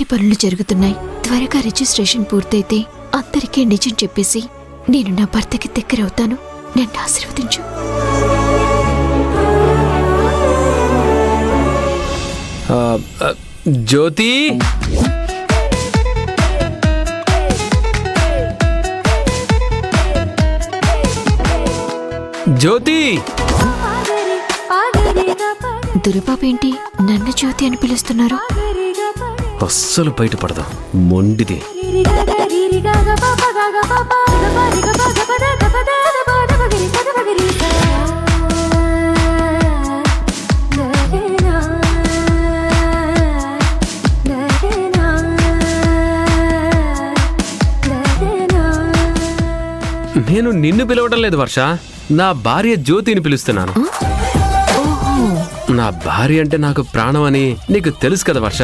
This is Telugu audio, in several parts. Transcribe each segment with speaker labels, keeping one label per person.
Speaker 1: అన్ని పనులు జరుగుతున్నాయి. త్వరగా రిజిస్ట్రేషన్ పూర్తయితే అందరికీ నిజం చెప్పేసి నేను నా భర్తకి దగ్గరవుతాను. నన్ను ఆశీర్వదించు.
Speaker 2: జ్యోతి, జ్యోతి.
Speaker 1: దుర్బాబేంటి నన్ను జ్యోతి అని పిలుస్తున్నారు?
Speaker 2: అస్సలు బయటపడదా, మొండిది. నేను నిన్ను పిలవడం లేదు వర్ష, నా భార్య జ్యోతిని పిలుస్తున్నాను. నా భార్య అంటే నాకు ప్రాణం అని నీకు తెలుసు కదా వర్ష.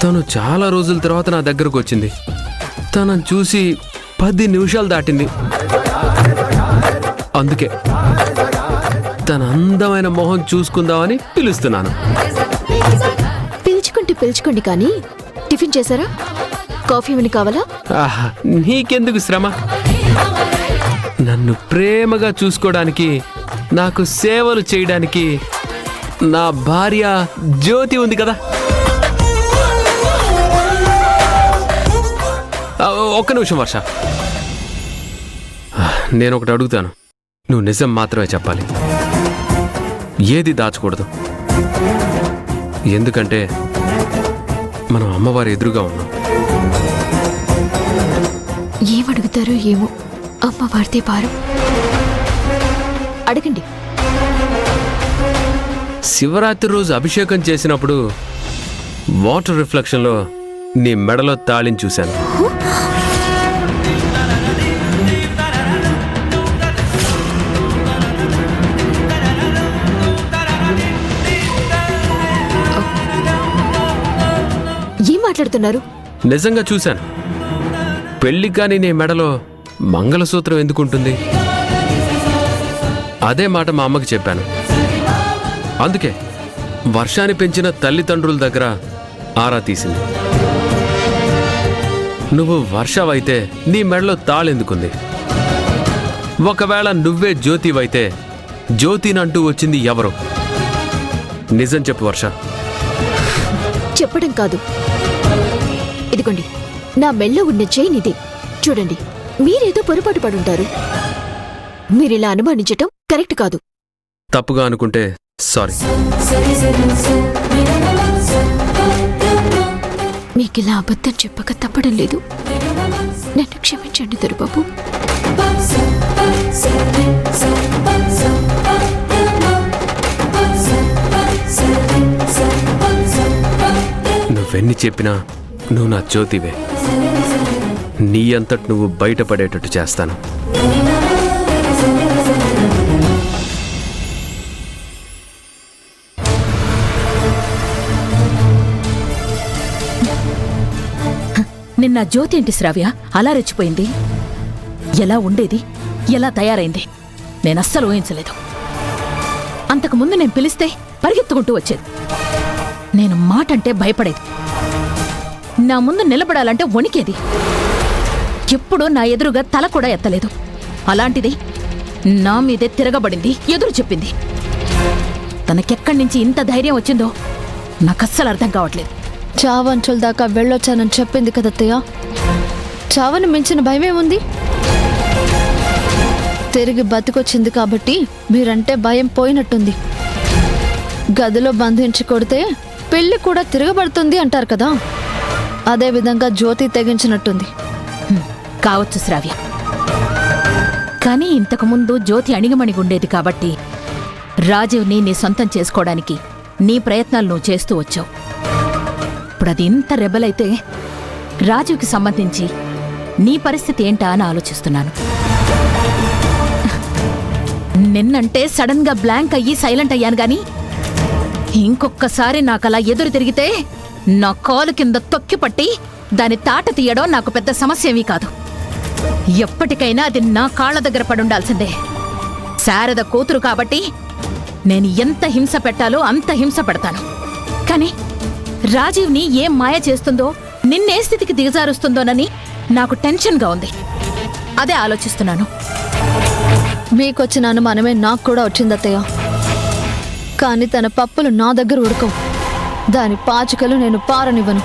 Speaker 2: తను చాలా రోజుల తర్వాత నా దగ్గరకు వచ్చింది. తనను చూసి 10 నిమిషాలు దాటింది. అందుకే తన అందమైన మొహం చూసుకుందామని పిలుస్తున్నాను.
Speaker 1: పిలుచుకోండి కానీ టిఫిన్ చేశారా? కాఫీ ఏమని కావాలా?
Speaker 2: ఆహా, నీకెందుకు శ్రమ? నన్ను ప్రేమగా చూసుకోవడానికి, నాకు సేవలు చేయడానికి నా భార్య జ్యోతి ఉంది కదా. ఒక్క నిమిషం వర్ష, నేను ఒకటి అడుగుతాను. నువ్వు నిజం మాత్రమే చెప్పాలి, ఏది దాచకూడదు. ఎందుకంటే మనం అమ్మవారి ఎదురుగా ఉన్నాం.
Speaker 1: ఏమడుగుతారో ఏమో, అమ్మవారితే పారు. అడగండి.
Speaker 2: శివరాత్రి రోజు అభిషేకం చేసినప్పుడు వాటర్ రిఫ్లెక్షన్లో నీ మెడలో తాళిని చూశాను.
Speaker 1: ఏం మాట్లాడుతున్నారు?
Speaker 2: నిజంగా చూశాను. పెళ్లి కాని నీ మెడలో మంగళసూత్రం ఎందుకుంటుంది? అదే మాట మా అమ్మకి చెప్పాను. అందుకే వర్షాన్ని పెంచిన తల్లిదండ్రుల దగ్గర ఆరా తీసింది. నువ్వు వర్షవైతే నీ మెడలో తాళెందుకుంది? ఒకవేళ నువ్వే జ్యోతివైతే జ్యోతినంటూ వచ్చింది ఎవరు? నిజం చెప్పు వర్ష.
Speaker 1: చెప్పడం కాదు, ఇదిగోండి నా మెళ్ళో ఉన్న చైన్ ఇది. చూడండి, మీరేదో పొరపాటు పడుంటారు. మీరిలా అనుమానించటం కరెక్ట్ కాదు.
Speaker 2: తప్పుగా అనుకుంటే సారీ.
Speaker 1: మీకిలా అబద్ధం చెప్పక తప్పడం లేదు. నన్ను క్షమించండి దొరబాబు.
Speaker 2: నువ్వెన్ని చెప్పినా నువ్వు నా జ్యోతివే. నీ అంతటి నువ్వు బయటపడేటట్టు చేస్తాను.
Speaker 3: నిన్న జ్యోతి ఏంటి శ్రావ్య అలా రెచ్చిపోయింది? ఎలా ఉండేది, ఎలా తయారైంది? నేనస్సలు ఊహించలేదు. అంతకుముందు నేను పిలిస్తే పరిగెత్తుకుంటూ వచ్చేది. నేను మాటంటే భయపడేది. నా ముందు నిలబడాలంటే వణికేది. ఎప్పుడూ నా ఎదురుగా తల కూడా ఎత్తలేదు. అలాంటిది నా మీదే తిరగబడింది, ఎదురు చెప్పింది. తనకెక్కడి నుంచి ఇంత ధైర్యం వచ్చిందో నాకస్సలు అర్థం కావట్లేదు.
Speaker 4: చావంచుల దాకా వెళ్ళొచ్చానని చెప్పింది కదత్తయ్య. చావను మించిన భయమేముంది? తిరిగి బతికొచ్చింది కాబట్టి మీరంటే భయం పోయినట్టుంది. గదిలో బంధించి కొడితే పెళ్లి కూడా తిరగబడుతుంది అంటారు కదా, అదే విధంగా జ్యోతి తెగించినట్టుంది.
Speaker 3: కావచ్చు శ్రావ్య, కానీ ఇంతకుముందు జ్యోతి అణిగమణిగుండేది కాబట్టి రాజీవ్ని నీ సొంతం చేసుకోవడానికి నీ ప్రయత్నాలు నువ్వు చేస్తూ వచ్చావు. ఇప్పుడు అది ఇంత రెబలైతే రాజీవ్కి సంబంధించి నీ పరిస్థితి ఏంటా అని ఆలోచిస్తున్నాను. నిన్నంటే సడన్ గా బ్లాంక్ అయ్యి సైలెంట్ అయ్యాను గాని ఇంకొక్కసారి నాకలా ఎదురు తిరిగితే నా కాలు కింద తొక్కిపట్టి దాని తాట తీయడం నాకు పెద్ద సమస్యేమీ కాదు. ఎప్పటికైనా అది నా కాళ్ల దగ్గర పడుండాల్సిందే. శారద కూతురు కాబట్టి నేను ఎంత హింస పెట్టాలో అంత హింస పెడతాను. కానీ రాజీవ్ని ఏం మాయ చేస్తుందో నిన్నే స్థితికి దిగజారుస్తుందోనని నాకు టెన్షన్గా ఉంది. అదే ఆలోచిస్తున్నాను.
Speaker 4: మీకొచ్చిన అనుమానమే నాకు కూడా వచ్చిందత్తయ్య. కానీ తన పప్పులు నా దగ్గర ఉడకవు. దాని పాచికలు నేను పారనివ్వను.